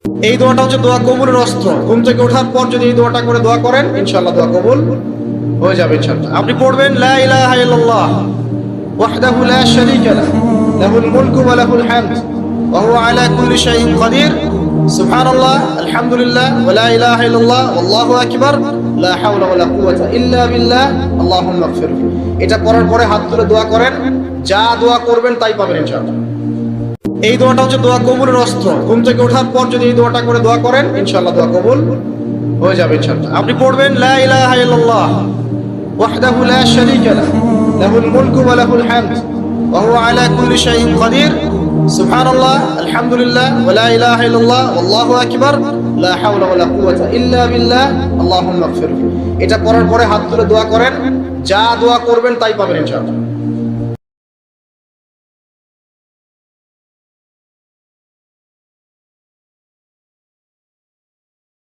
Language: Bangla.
এই দোয়াটা হচ্ছে দোয়া কবুলের অস্ত্র। ঘুম থেকে ওঠার পর যদি এই দোয়াটা করে দোয়া করেন, ইনশাআল্লাহ দোয়া কবুল হয়ে যাবে ইনশাআল্লাহ। আপনি পড়বেন লা ইলাহা ইল্লাল্লাহ ওয়াহদাহু লা শারীকা লাহু লাহুল মুলকু ওয়া লাহুল হামদ ওয়া হুয়া আলা কুল্লি শাইইন কাদির সুবহানাল্লাহ আলহামদুলিল্লাহ ওয়া লা ইলাহা ইল্লাল্লাহ ওয়াল্লাহু আকবার লা হাওলা ওয়া লা কুওয়াতা ইল্লা বিল্লাহ আল্লাহুম্মা ইগফির। এটা করার পরে হাত তুলে দোয়া করেন, যা দোয়া করবেন তাই পাবেন ইনশাআল্লাহ। এই দোয়াটা হচ্ছে দোয়া কবুলের অস্ত্র। ঘুম থেকে ওঠার পর যদি এই দোয়াটা করে দোয়া করেন, ইনশাআল্লাহ দোয়া কবুল হয়ে যাবে ইনশাআল্লাহ। আপনি পড়বেন লা ইলাহা ইল্লাল্লাহ ওয়াহদাহু লা শারীকা লাহু লাহুল মুলকু ওয়া লাহুল হামদ ওয়া হুয়া আলা কুল্লি শাইইন কাদির সুবহানাল্লাহ আলহামদুলিল্লাহ ওয়া লা ইলাহা ইল্লাল্লাহ ওয়াল্লাহু আকবার লা হাওলা ওয়া লা কুওয়াতা ইল্লা বিল্লাহ আল্লাহুম্মা ইগফির। এটা করার পরে হাত তুলে দোয়া করেন, যা দোয়া করবেন তাই পাবেন ইনশাআল্লাহ।